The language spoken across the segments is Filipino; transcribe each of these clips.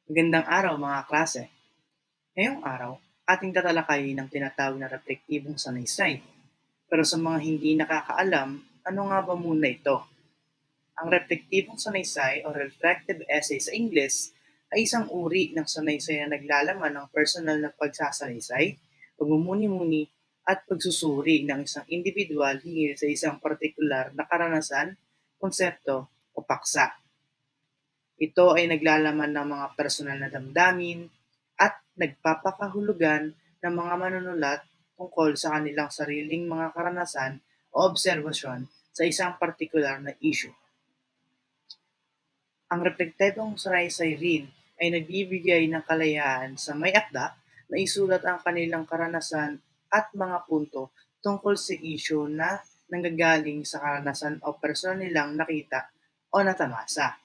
Magandang araw mga klase. Ngayong araw, ating tatalakayin ang tinatawag na reflektibong sanaysay. Pero sa mga hindi nakakaalam, ano nga ba muna ito? Ang reflektibong sanaysay o reflective essay sa Ingles ay isang uri ng sanaysay na naglalaman ng personal na pagsasalaysay, pagmumuni-muni, at pagsusuri ng isang individual hinggil sa isang partikular na karanasan, konsepto o paksa. Ito ay naglalaman ng mga personal na damdamin at nagpapakahulugan ng mga manunulat tungkol sa kanilang sariling mga karanasan o obserbasyon sa isang partikular na issue. Ang reflektibong sanaysay rin ay nagbibigay ng kalayaan sa may akda na isulat ang kanilang karanasan at mga punto tungkol sa issue na nanggagaling sa karanasan o personal nilang nakita o natamasa.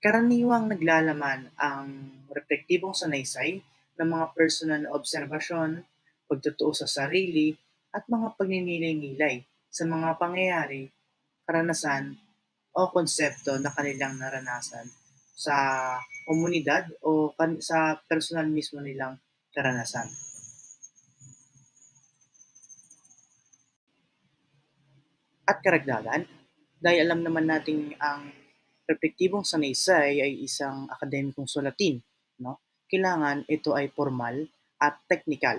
Karaniwang naglalaman ang repektibong sanaysay ng mga personal na obserbasyon, pagtutoo sa sarili, at mga pagninilay-nilay sa mga pangyayari, karanasan, o konsepto na kanilang naranasan sa komunidad o sa personal mismo nilang karanasan. At karagdagan, dahil alam naman nating ang perpektibong sanaysay ay isang akademikong sulatin, no? Kailangan ito ay formal at technical.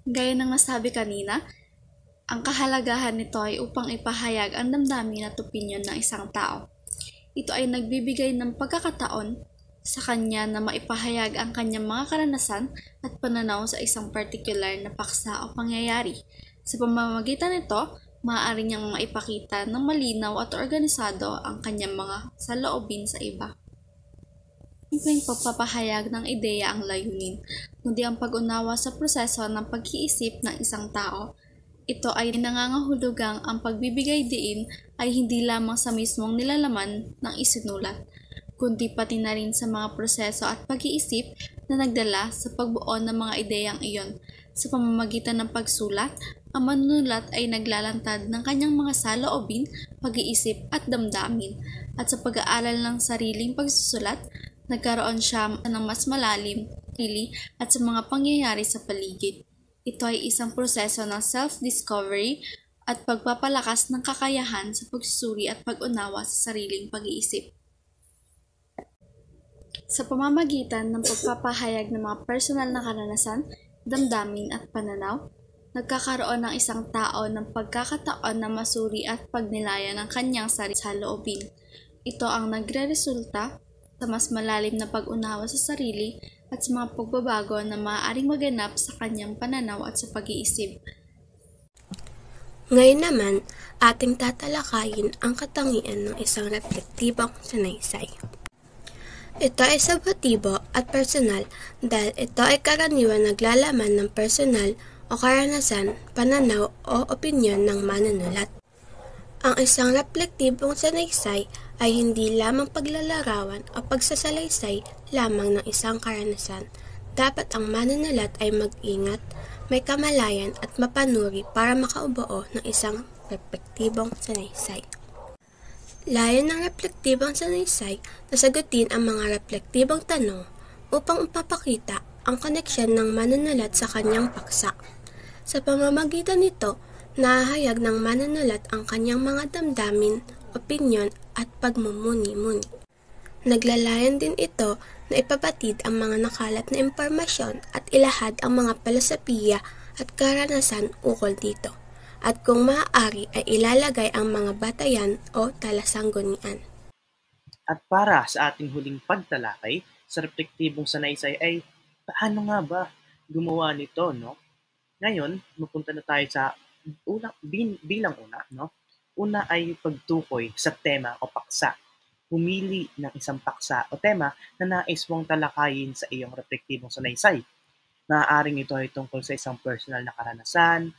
Gaya ng nasabi kanina, ang kahalagahan nito ay upang ipahayag ang damdamin at opinyon ng isang tao. Ito ay nagbibigay ng pagkakataon sa kanya na maipahayag ang kanyang mga karanasan at pananaw sa isang particular na paksa o pangyayari. Sa pamamagitan nito, maaari niyang maipakita ng malinaw at organisado ang kanyang mga saloobin sa iba. Simpleng pagpapahayag ng ideya ang layunin, kundi ang pag-unawa sa proseso ng pag-iisip ng isang tao. Ito ay nangangahulugang ang pagbibigay diin ay hindi lamang sa mismong nilalaman ng isinulat, kundi pati na rin sa mga proseso at pag-iisip na nagdala sa pagbuo ng mga ideyang iyon. Sa pamamagitan ng pagsulat, ang manunulat ay naglalantad ng kanyang mga saloobin, pag-iisip at damdamin, at sa pag-aaral ng sariling pagsusulat, nagkaroon siya ng mas malalim, at sa mga pangyayari sa paligid. Ito ay isang proseso ng self-discovery at pagpapalakas ng kakayahan sa pagsusuri at pag-unawa sa sariling pag-iisip. Sa pamamagitan ng pagpapahayag ng mga personal na karanasan, damdamin at pananaw, nagkakaroon ng isang tao ng pagkakataon na masuri at pagnilayan ng kanyang sarili sa loobin. Ito ang nagre-resulta sa mas malalim na pag-unawa sa sarili at sa mga pagbabago na maaaring maganap sa kanyang pananaw at sa pag-iisip. Ngayon naman, ating tatalakayin ang katangian ng isang reflektibong sanaysay. Ito ay subjektibo at personal dahil ito ay karaniwan naglalaman ng personal o karanasan, pananaw o opinyon ng manunulat. Ang isang reflektibong sanaysay ay hindi lamang paglalarawan o pagsasalaysay lamang ng isang karanasan. Dapat ang manunulat ay mag-ingat, may kamalayan at mapanuri para makaubuo ng isang reflektibong sanaysay. Layon ng reflektibong sanaysay na sagutin ang mga reflektibong tanong upang ipapakita ang koneksyon ng manunulat sa kanyang paksa. Sa pamamagitan nito, nahahayag ng manunulat ang kanyang mga damdamin, opinyon at pagmumuni-muni. Naglalayan din ito na ipabatid ang mga nakalat na impormasyon at ilahad ang mga filosofiya at karanasan ukol dito. At kung maaari ay ilalagay ang mga batayan o talasanggunian. At para sa ating huling pagtalakay sa reflektibong sanaysay ay paano nga ba gumawa nito, no? Ngayon, mapunta na tayo sa bilang una, no? Una ay pagtukoy sa tema o paksa. Pumili ng isang paksa o tema na nais mong talakayin sa iyong reflektibong sanaysay. Maaaring ito ay tungkol sa isang personal na karanasan,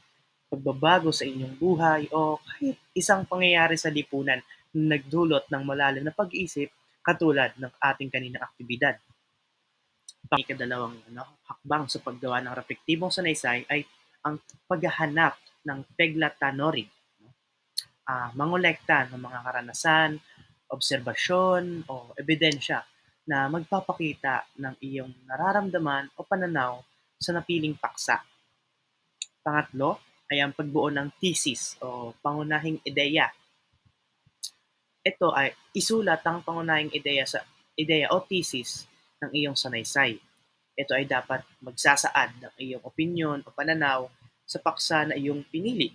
pagbabago sa inyong buhay, o kahit isang pangyayari sa lipunan na nagdulot ng malalim na pag-iisip katulad ng ating kaninang aktibidad. Ikadalawang hakbang sa paggawa ng reflektibong sanaysay ay ang paghahanap ng peglatanorid. mangolekta ng mga karanasan, obserbasyon o ebidensya na magpapakita ng iyong nararamdaman o pananaw sa napiling paksa. Pangatlo ay ang pagbuo ng thesis o pangunahing ideya. Ito ay isulat ang pangunahing ideya o thesis ng iyong sanaysay. Ito ay dapat magsasaad ng iyong opinyon o pananaw sa paksa na iyong pinili.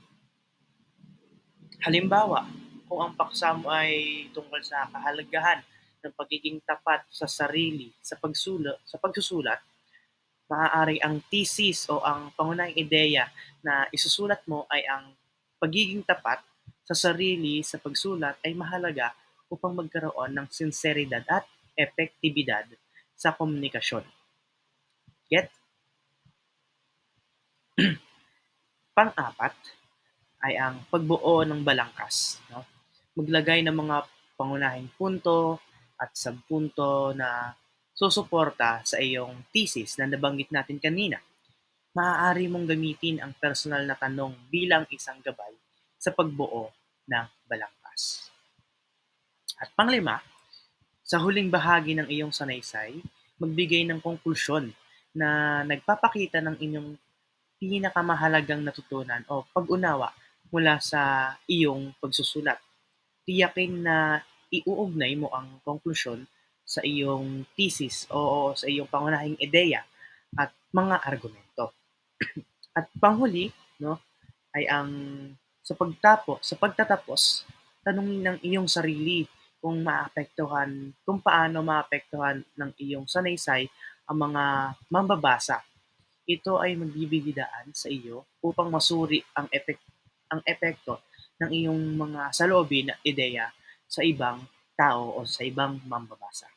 Halimbawa, kung ang paksa mo ay tungkol sa kahalagahan ng pagiging tapat sa sarili sa pagsusulat, maaari ang thesis o ang pangunahing ideya na isusulat mo ay ang pagiging tapat sa sarili sa pagsulat ay mahalaga upang magkaroon ng sinseridad at epektibidad sa komunikasyon. Get? Pang-apat ay ang pagbuo ng balangkas. No? Maglagay ng mga pangunahing punto at subpunto na susuporta sa iyong thesis na nabanggit natin kanina. Maaari mong gamitin ang personal na tanong bilang isang gabay sa pagbuo ng balangkas. At panglima, sa huling bahagi ng iyong sanaysay, magbigay ng konklusyon na nagpapakita ng inyong pinakamahalagang natutunan o pag-unawa mula sa iyong pagsusulat. Tiyakin na iuugnay mo ang konklusyon sa iyong thesis o sa iyong pangunahing ideya at mga argumento. At panghuli, no, ay ang sa pagtatapos, tanungin ng iyong sarili kung paano maapektuhan ng iyong sanaysay ang mga mambabasa. Ito ay magbibigay daan sa iyo upang masuri ang epekto ng iyong mga saloobin at ideya sa ibang tao o sa ibang mambabasa.